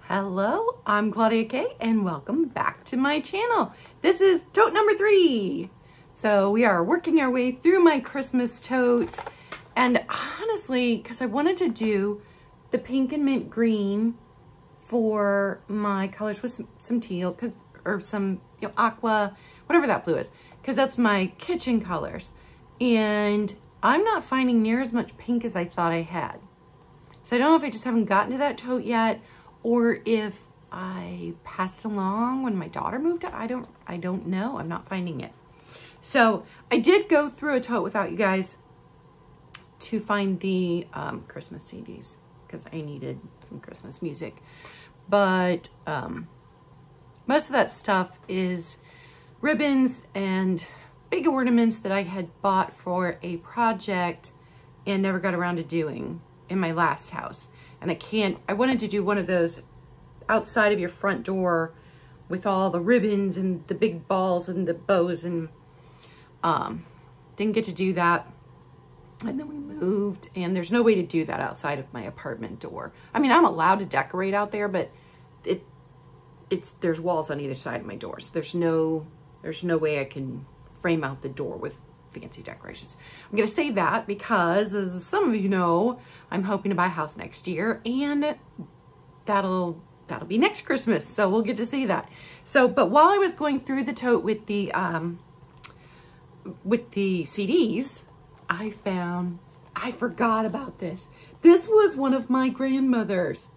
Hello, I'm Claudia Kay and welcome back to my channel. This is tote number 3. So we are working our way through my Christmas totes, and honestly, because I wanted to do the pink and mint green for my colors with some teal, or some aqua, whatever that blue is, because that's my kitchen colors. And I'm not finding near as much pink as I thought I had. So I don't know if I just haven't gotten to that tote yet, or if I passed it along when my daughter moved out. I don't know. I'm not finding it. So I did go through a tote without you guys to find the Christmas CDs because I needed some Christmas music. But most of that stuff is ribbons and big ornaments that I had bought for a project and never got around to doing in my last house. And I wanted to do one of those outside of your front door with all the ribbons and the big balls and the bows, and didn't get to do that. And then we moved, and there's no way to do that outside of my apartment door. I mean, I'm allowed to decorate out there, but there's walls on either side of my door. So there's no way I can frame out the door with fancy decorations. I'm gonna save that because, as some of you know, I'm hoping to buy a house next year, and that'll be next Christmas, so we'll get to see that. So, but while I was going through the tote with the CDs, I forgot about this. This was one of my grandmother's.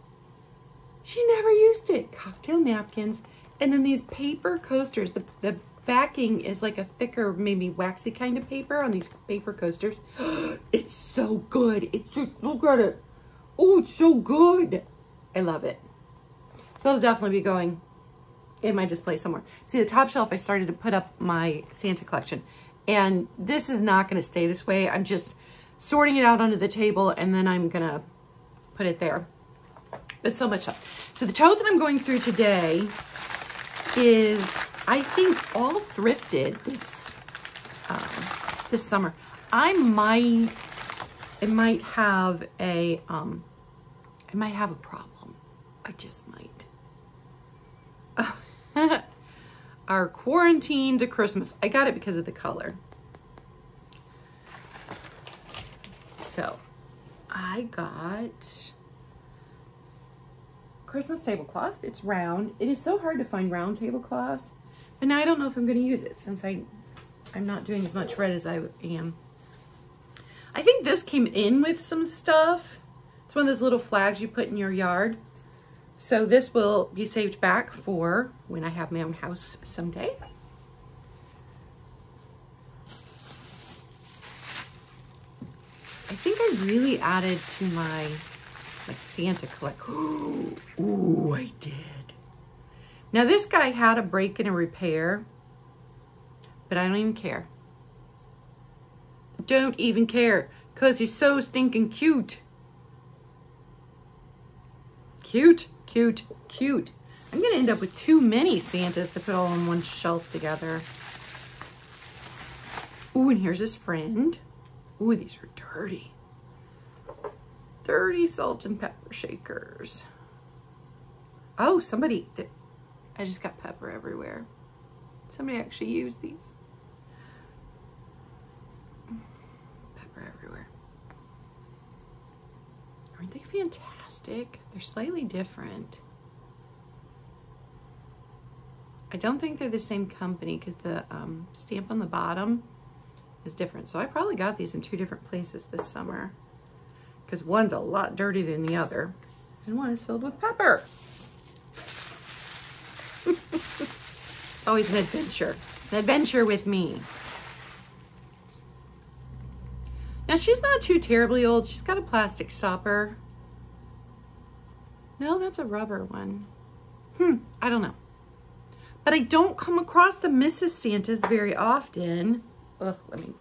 She never used it. Cocktail napkins, and then these paper coasters. The backing is like a thicker, maybe waxy kind of paper on these paper coasters. It's so good. It's just, look at it. Oh, it's so good. I love it. So it'll definitely be going in my display somewhere. See, the top shelf, I started to put up my Santa collection, and this is not going to stay this way. I'm just sorting it out onto the table, and then I'm going to put it there. But so much stuff. So the tote that I'm going through today is, I think, all thrifted this summer. I might have a problem. I just might. Our quarantine to Christmas. I got it because of the color. So I got Christmas tablecloth. It's round. It is so hard to find round tablecloths. And now I don't know if I'm going to use it since I'm not doing as much red as I am. I think this came in with some stuff. It's one of those little flags you put in your yard. So this will be saved back for when I have my own house someday. I think I really added to my Santa collection. Ooh, I did. Now this guy had a break and a repair, but I don't even care. Don't even care, because he's so stinking cute. Cute, cute, cute. I'm gonna end up with too many Santas to put all on one shelf together. Ooh, and here's his friend. Ooh, these are dirty. Dirty salt and pepper shakers. Oh, I just got pepper everywhere. Somebody actually used these. Pepper everywhere. Aren't they fantastic? They're slightly different. I don't think they're the same company because the stamp on the bottom is different. So I probably got these in 2 different places this summer, because one's a lot dirtier than the other, and one is filled with pepper. It's always an adventure with me. Now she's not too terribly old. She's got a plastic stopper. No, that's a rubber one. I don't know. But I don't come across the Mrs. Santas very often. Ugh, let me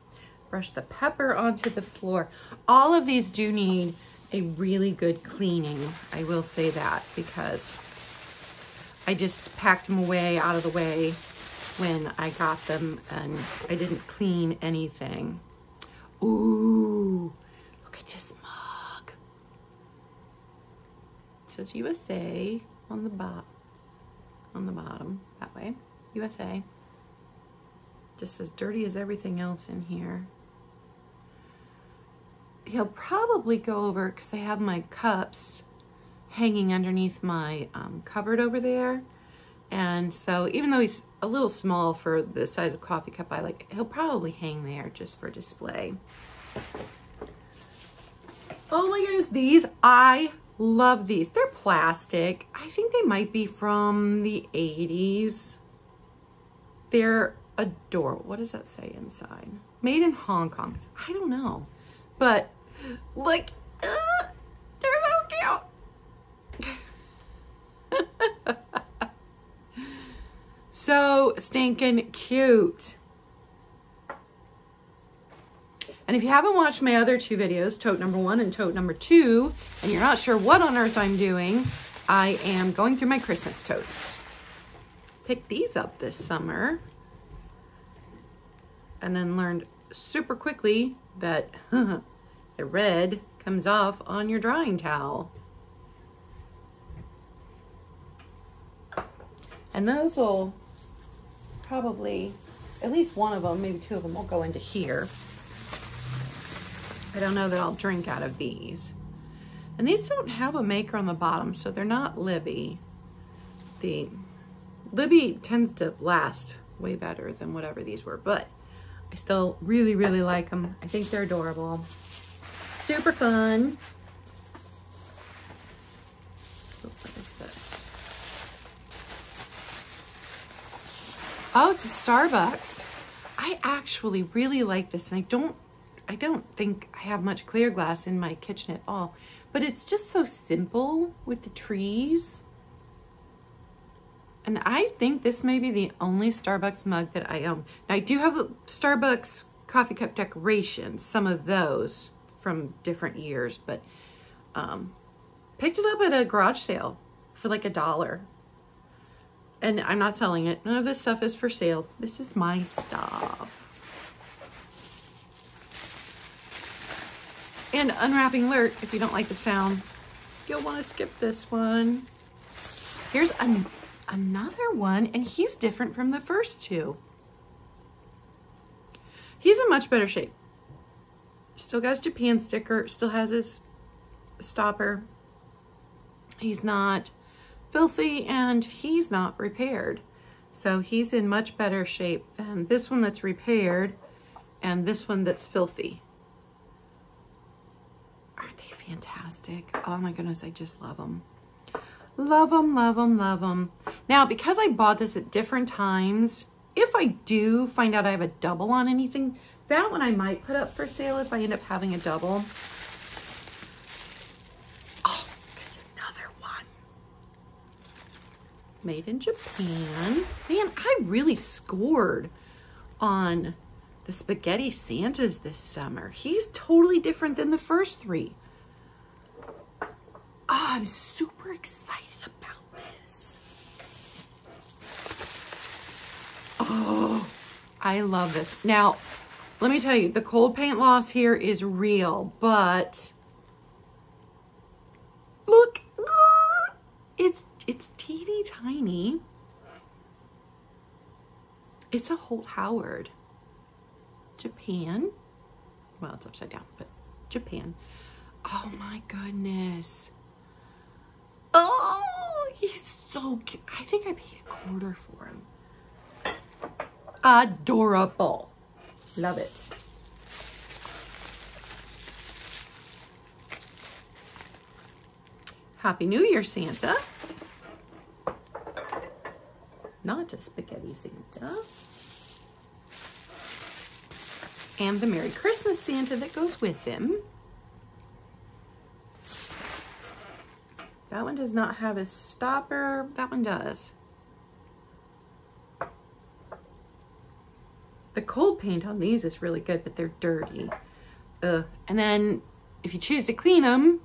brush the pepper onto the floor. All of these do need a really good cleaning. I will say that, because I just packed them away out of the way when I got them, and I didn't clean anything. Ooh, look at this mug. It says USA. on the bottom, that way, USA. Just as dirty as everything else in here. He'll probably go over, because I have my cups hanging underneath my cupboard over there. And so even though he's a little small for the size of coffee cup I like, he'll probably hang there just for display. Oh my goodness, these, I love these. They're plastic. I think they might be from the 80s. They're adorable. What does that say inside? Made in Hong Kong. I don't know. But, like, they're so cute. So stinking cute. And if you haven't watched my other two videos, tote number 1 and tote number 2, and you're not sure what on earth I'm doing, I am going through my Christmas totes. Picked these up this summer and then learned super quickly that the red comes off on your drying towel. And those will probably, at least one of them, maybe 2 of them will go into here. I don't know that I'll drink out of these. And these don't have a maker on the bottom, so they're not Libby. The Libby tends to last way better than whatever these were, but I still really, really like them. I think they're adorable. Super fun. What is this? Oh, it's a Starbucks. I actually really like this, and I don't think I have much clear glass in my kitchen at all, but it's just so simple with the trees. And I think this may be the only Starbucks mug that I own. Now, I do have a Starbucks coffee cup decorations, some of those from different years, but picked it up at a garage sale for like $1. And I'm not selling it. None of this stuff is for sale. This is my stuff. And unwrapping alert, if you don't like the sound, you'll want to skip this one. Here's another one, and he's different from the first two. He's in much better shape. Still got his Japan sticker, still has his stopper. He's not filthy, and he's not repaired. So he's in much better shape than this one that's repaired and this one that's filthy. Aren't they fantastic? Oh my goodness, I just love them. Love them, love them, love them. Now, because I bought this at different times, if I do find out I have a double on anything, that one I might put up for sale if I end up having a double. Oh, it's another one. Made in Japan. Man, I really scored on the spaghetti Santas this summer. He's totally different than the first 3. Oh, I'm super excited about this. Oh, I love this. Now, let me tell you, the cold paint loss here is real, but look, it's teeny tiny. It's a Holt Howard. Japan. Well, it's upside down, but Japan. Oh my goodness. Oh, he's so cute. I think I paid $1 for him. Adorable. Love it. Happy New Year, Santa. Not a spaghetti Santa. And the Merry Christmas Santa that goes with him. That one does not have a stopper. That one does. The cold paint on these is really good, but they're dirty. Ugh. And then if you choose to clean them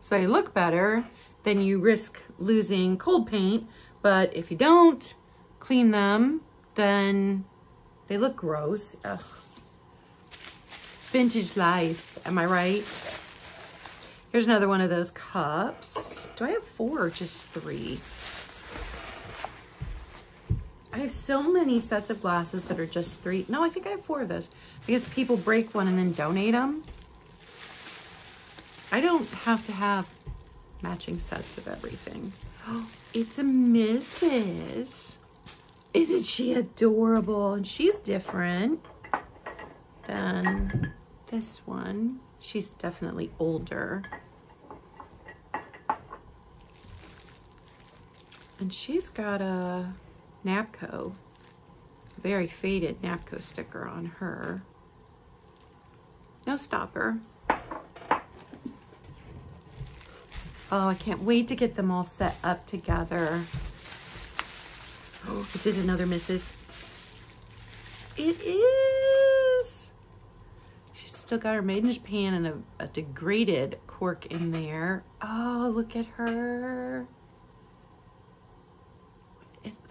so they look better, then you risk losing cold paint. But if you don't clean them, then they look gross. Ugh. Vintage life, am I right? Here's another one of those cups. Do I have 4 or just 3? I have so many sets of glasses that are just 3. No, I think I have 4 of those because people break one and then donate them. I don't have to have matching sets of everything. Oh, it's a Mrs. Isn't she adorable? And she's different than this one. She's definitely older. And she's got a Napco, very faded Napco sticker on her. No stopper. Oh, I can't wait to get them all set up together. Oh, is it another Mrs.? It is. She's still got her made in Japan and a degraded cork in there. Oh, look at her.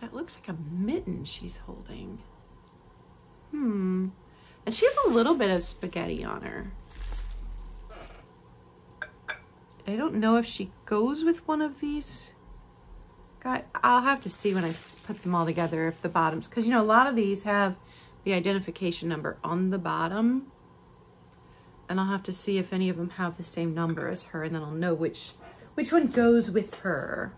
That looks like a mitten she's holding. And she has a little bit of spaghetti on her. I don't know if she goes with one of these. I'll have to see when I put them all together if the bottoms, because you know, a lot of these have the identification number on the bottom. And I'll have to see if any of them have the same number as her, and then I'll know which one goes with her.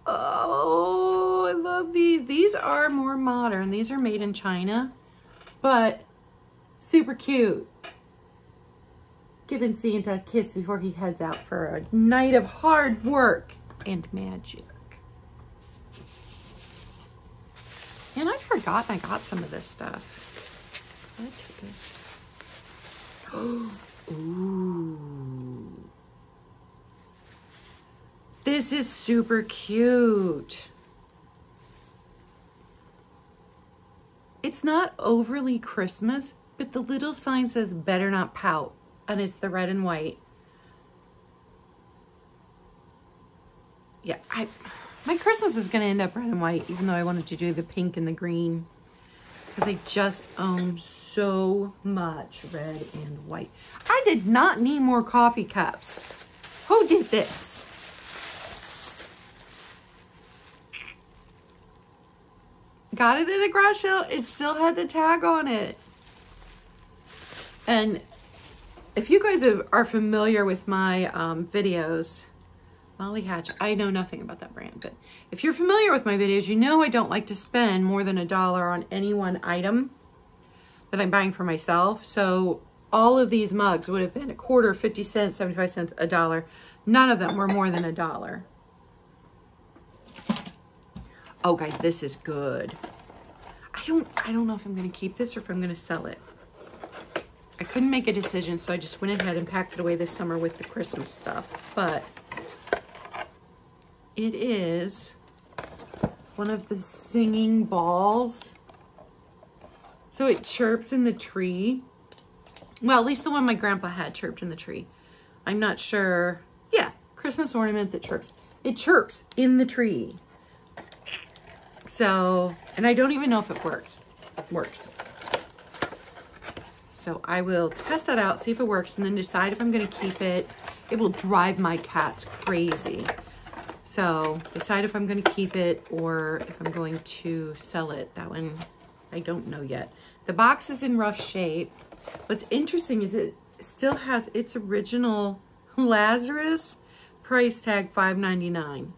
Oh, I love these. These are more modern. These are made in China, but super cute. Giving Santa a kiss before he heads out for a night of hard work and magic. And I'd forgotten I got some of this stuff. I took this. Ooh. This is super cute. It's not overly Christmas, but the little sign says better not pout. And it's the red and white. Yeah, my Christmas is gonna end up red and white, even though I wanted to do the pink and the green, because I just own so much red and white. I did not need more coffee cups. Who did this? Got it at a garage sale. It still had the tag on it. And if you guys are familiar with my videos, Molly Hatch, I know nothing about that brand, but if you're familiar with my videos, you know I don't like to spend more than $1 on any one item that I'm buying for myself. So all of these mugs would have been a quarter, 50 cents, 75 cents, $1. None of them were more than $1. Oh guys, this is good. I don't know if I'm gonna keep this or if I'm gonna sell it. I couldn't make a decision, so I just went ahead and packed it away this summer with the Christmas stuff. But it is one of the singing balls. So it chirps in the tree. Well, at least the one my grandpa had chirped in the tree. I'm not sure. Yeah, Christmas ornament that chirps. It chirps in the tree. So, and I don't even know if it works. So I will test that out, see if it works, and then decide if I'm gonna keep it. It will drive my cats crazy. So decide if I'm gonna keep it or if I'm going to sell it. That one, I don't know yet. The box is in rough shape. What's interesting is it still has its original Lazarus price tag, $5.99.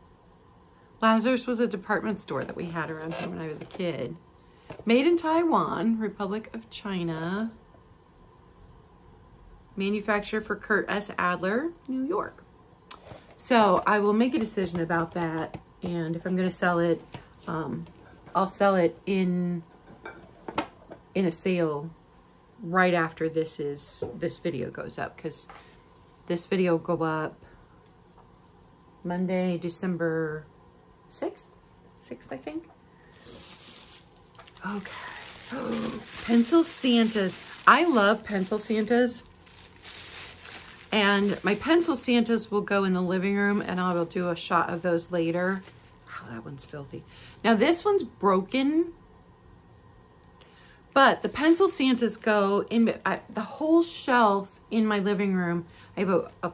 Lazarus was a department store that we had around here when I was a kid. Made in Taiwan, Republic of China. Manufacturer for Kurt S. Adler, New York. So I will make a decision about that. And if I'm going to sell it, I'll sell it in a sale right after this video goes up, because this video will go up Monday, December 6th, I think. Okay. Oh, pencil Santas. I love pencil Santas. And my pencil Santas will go in the living room, and I will do a shot of those later. Wow, that one's filthy. Now this one's broken, but the pencil Santas go in the whole shelf in my living room. I have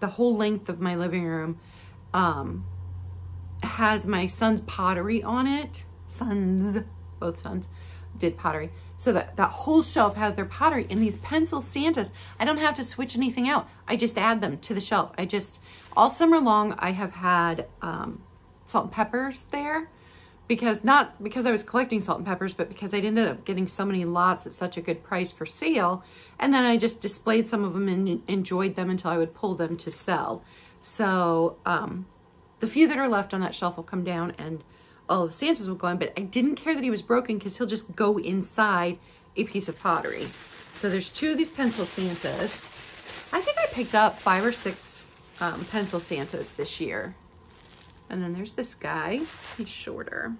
the whole length of my living room has my son's pottery on it. Both sons did pottery. So that whole shelf has their pottery, and these pencil Santas, I don't have to switch anything out. I just add them to the shelf. All summer long, I have had salt and peppers there, not because I was collecting salt and peppers, but because I ended up getting so many lots at such a good price for sale. And then I just displayed some of them and enjoyed them until I would pull them to sell. So the few that are left on that shelf will come down and all of Santa's will go on, but I didn't care that he was broken because he'll just go inside a piece of pottery. So there's 2 of these pencil Santas. I think I picked up 5 or 6 pencil Santas this year. And then there's this guy, he's shorter.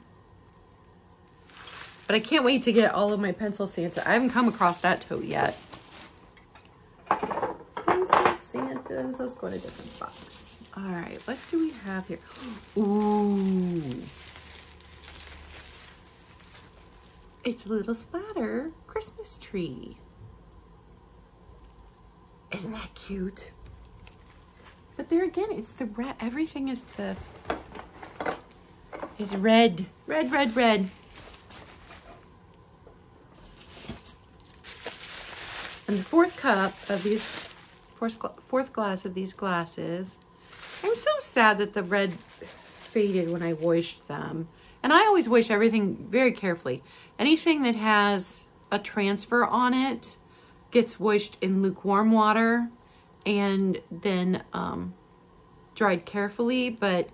But I can't wait to get all of my pencil Santa. I haven't come across that tote yet. Pencil Santas, those go in a different spot. All right, what do we have here? Ooh. It's a little splatter Christmas tree. Isn't that cute? But there again, it's the red. Everything is red. Red, red, red. And the fourth glass of these glasses. I'm so sad that the red faded when I washed them. And I always wash everything very carefully. Anything that has a transfer on it gets washed in lukewarm water and then dried carefully. But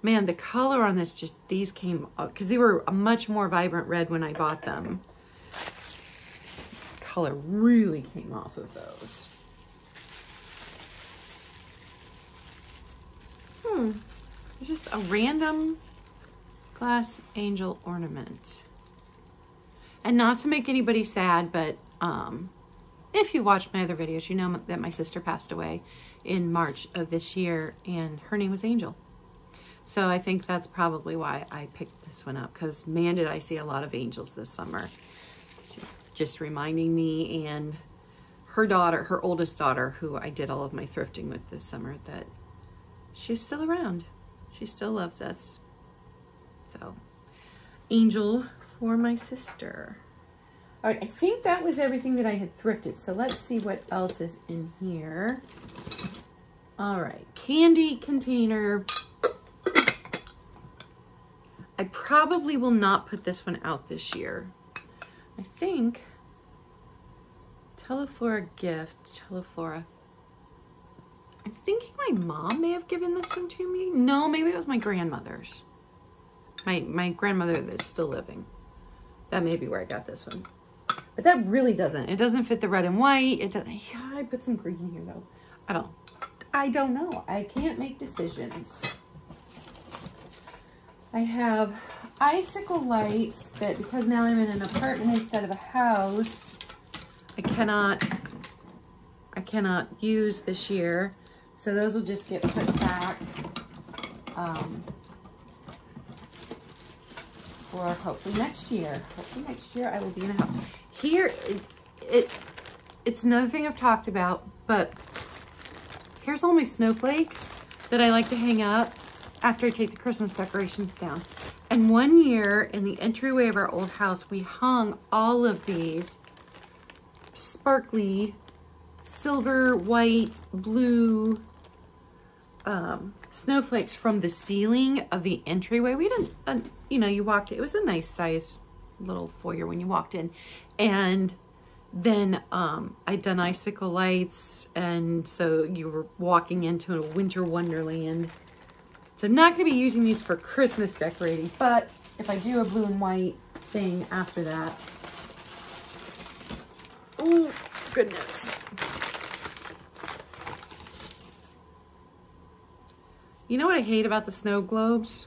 man, the color on this, these came up because they were a much more vibrant red when I bought them. Color really came off of those. Just a random glass angel ornament. And not to make anybody sad, but if you watched my other videos, you know that my sister passed away in March of this year, and her name was Angel. So I think that's probably why I picked this one up, because man, did I see a lot of angels this summer. Just reminding me and her daughter, her oldest daughter, who I did all of my thrifting with this summer, that she's still around. She still loves us. So, angel for my sister. All right, I think that was everything that I had thrifted. So let's see what else is in here. All right, candy container. I probably will not put this one out this year. I think Teleflora gift, Teleflora. I'm thinking my mom may have given this one to me. No, maybe it was my grandmother's. My grandmother that's still living. That may be where I got this one. But that really doesn't. It doesn't fit the red and white. It doesn't. Yeah, I put some green here though. I don't know. I can't make decisions. I have icicle lights that, because now I'm in an apartment instead of a house, I cannot use this year. So those will just get put back for hopefully next year. Hopefully next year I will be in a house. Here, it's another thing I've talked about, but here's all my snowflakes that I like to hang up after I take the Christmas decorations down. And one year in the entryway of our old house, we hung all of these sparkly silver, white, blue snowflakes from the ceiling of the entryway. We didn't, you know, you walked, it was a nice size little foyer when you walked in. And then I'd done icicle lights, and so you were walking into a winter wonderland. So I'm not going to be using these for Christmas decorating, but if I do a blue and white thing after that. Oh, goodness. You know what I hate about the snow globes?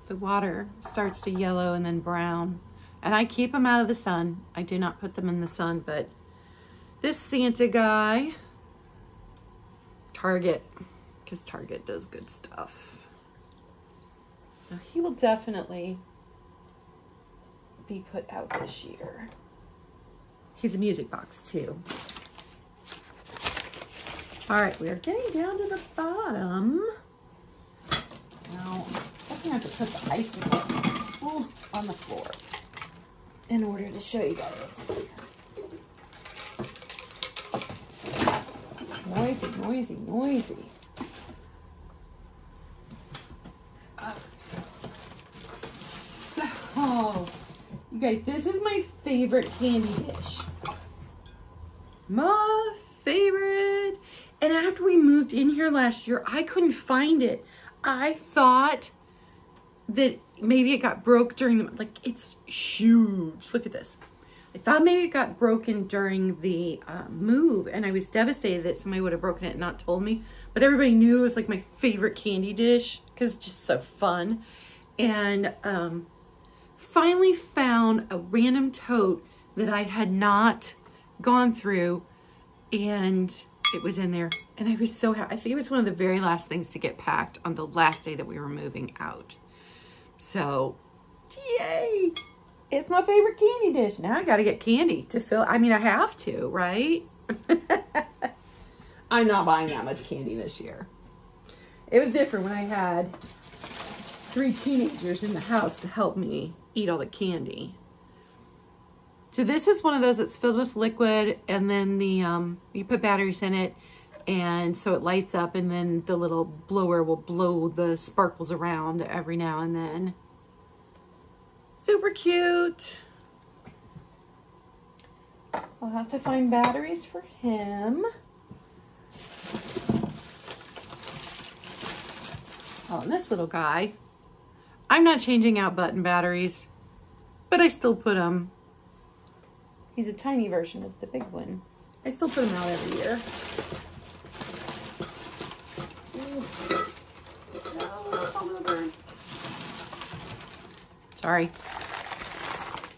The water starts to yellow and then brown. And I keep them out of the sun. I do not put them in the sun, but this Santa guy, Target, because Target does good stuff. Now he will definitely be put out this year. He's a music box too. All right, we are getting down to the bottom. Now, I guess I'm gonna have to put the icicles on the floor in order to show you guys what's in here. Noisy, noisy, noisy. So, you guys, this is my favorite candy dish. My favorite. And after we moved in here last year, I couldn't find it. I thought that maybe it got broke during the, like, it's huge. Look at this. I thought maybe it got broken during the move, and I was devastated that somebody would have broken it and not told me. But everybody knew it was like my favorite candy dish because it's just so fun. And finally found a random tote that I had not gone through, and it was in there. And I was so happy. I think it was one of the very last things to get packed on the last day that we were moving out. So, yay! It's my favorite candy dish. Now I gotta get candy to fill. I mean, I have to, right? I'm not buying that much candy this year. It was different when I had 3 teenagers in the house to help me eat all the candy. So this is one of those that's filled with liquid, and then the you put batteries in it, and so it lights up, and then the little blower will blow the sparkles around every now and then. Super cute. I'll have to find batteries for him. Oh, and this little guy, I'm not changing out button batteries, but I still put them. He's a tiny version of the big one. I still put them out every year. Ooh. No, fall over. Sorry.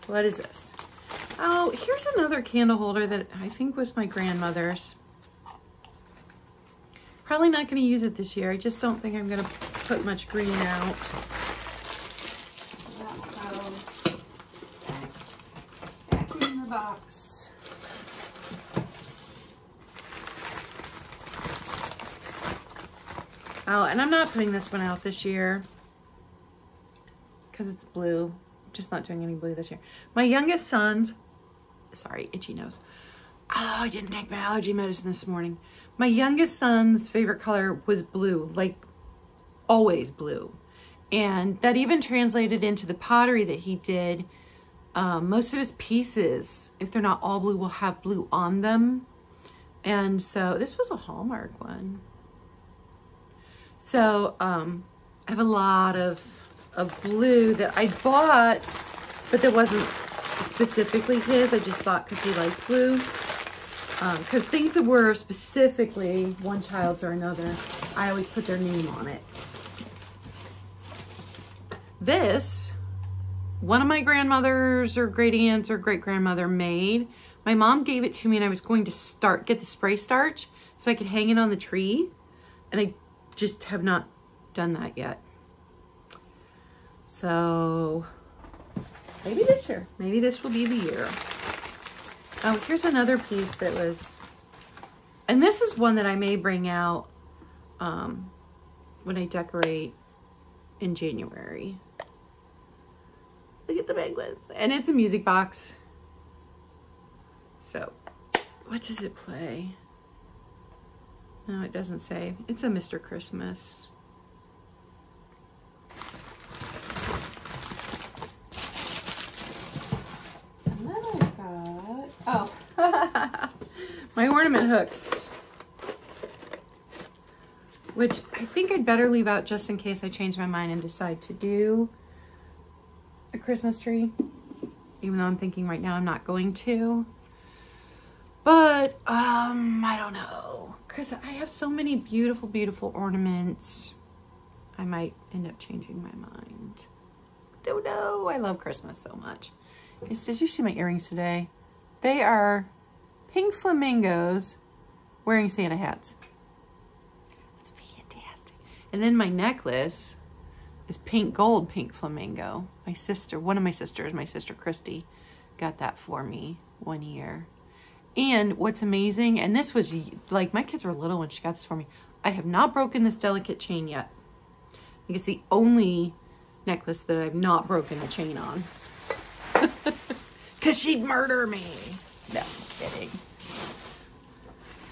What is this? Oh, here's another candle holder that I think was my grandmother's. Probably not going to use it this year. I just don't think I'm going to put much green out. Back in the box. Oh, and I'm not putting this one out this year because it's blue. I'm just not doing any blue this year. My youngest son's, sorry, itchy nose. Oh, I didn't take my allergy medicine this morning. My youngest son's favorite color was blue, like always blue. And that even translated into the pottery that he did. Most of his pieces, if they're not all blue, will have blue on them. And so this was a Hallmark one. So I have a lot of blue that I bought, but that wasn't specifically his. I just bought because he likes blue. Because things that were specifically one child's or another, I always put their name on it. This, one of my grandmothers or great aunts or great grandmother made. My mom gave it to me, and I was going to get the spray starch so I could hang it on the tree. And I just have not done that yet. So maybe this year, maybe this will be the year. Oh, here's another piece that was, and this is one that I may bring out when I decorate in January. Look at the magnets. And it's a music box. So, what does it play? No, it doesn't say. It's a Mr. Christmas. And then I've got, oh, my ornament hooks, which I think I'd better leave out just in case I change my mind and decide to do a Christmas tree, even though I'm thinking right now I'm not going to. But I don't know, because I have so many beautiful, beautiful ornaments. I might end up changing my mind. Don't know. I love Christmas so much. Guys, did you see my earrings today? They are pink flamingos wearing Santa hats. That's fantastic. And then my necklace is pink gold pink flamingo. My sister, one of my sisters, my sister Christy, got that for me one year. And what's amazing, and this was like, my kids were little when she got this for me. I have not broken this delicate chain yet. I think it's the only necklace that I've not broken the chain on. Because she'd murder me. No, I'm kidding.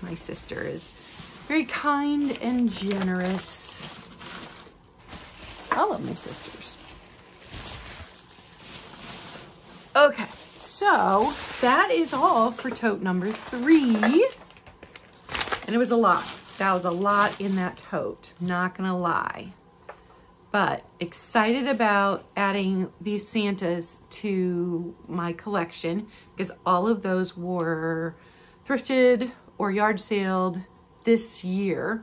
My sister is very kind and generous. I love my sisters. Okay, so that is all for tote number 3. And it was a lot. That was a lot in that tote, not gonna lie. But excited about adding these Santas to my collection because all of those were thrifted or yard saled this year.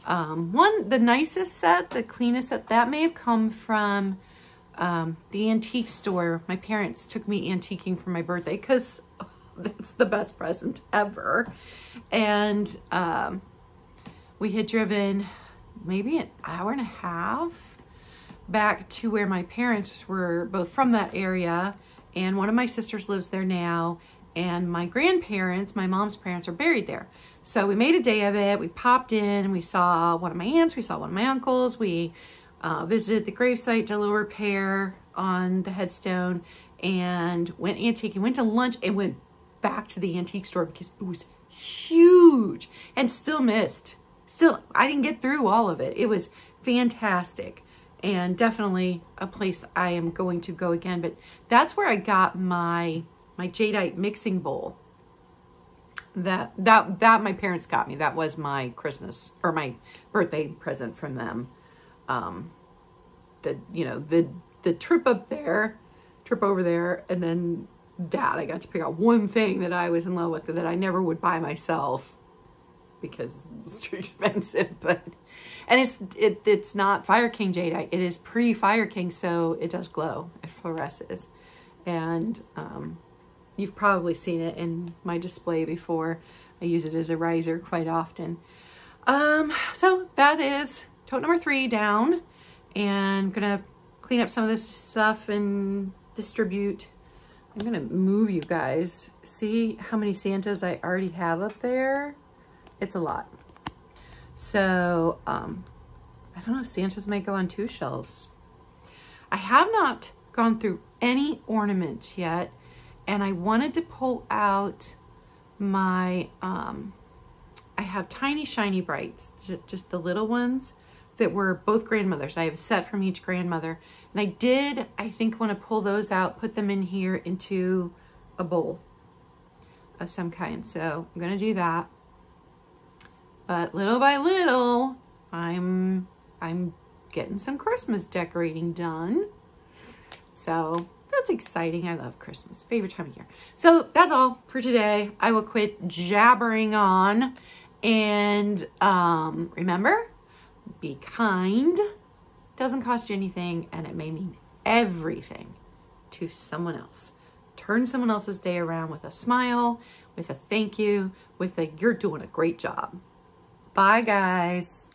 The nicest set, the cleanest set, that may have come from the antique store. My parents took me antiquing for my birthday because that's the best present ever. And we had driven maybe an hour and a half back to where my parents were both from that area, and one of my sisters lives there now, and my grandparents, my mom's parents, are buried there. So we made a day of it. We popped in, we saw one of my aunts, we saw one of my uncles, we visited the gravesite, did a little repair on the headstone, and went antiquing, went to lunch, and went back to the antique store because it was huge and still missed. Still, I didn't get through all of it. It was fantastic and definitely a place I am going to go again. But that's where I got my jadeite mixing bowl that my parents got me. That was my Christmas or my birthday present from them. The trip up there, trip over there, and then that I got to pick out one thing that I was in love with that I never would buy myself because it was too expensive. And it's not Fire King jadeite. It is pre-Fire King, so it does glow. It fluoresces. And you've probably seen it in my display before. I use it as a riser quite often. So that is tote number 3 down. And I'm gonna clean up some of this stuff and distribute. I'm gonna move you guys. See how many Santas I already have up there? It's a lot. So, I don't know, Santas may go on 2 shelves. I have not gone through any ornaments yet, and I wanted to pull out my, I have tiny shiny brights, just the little ones that were both grandmothers. I have a set from each grandmother, and I think want to pull those out, put them in here into a bowl of some kind. So I'm gonna do that. But little by little, I'm getting some Christmas decorating done. So that's exciting. I love Christmas. Favorite time of year. So that's all for today. I will quit jabbering on. And remember, be kind. Doesn't cost you anything, and it may mean everything to someone else. Turn someone else's day around with a smile, with a thank you, with a you're doing a great job. Bye, guys.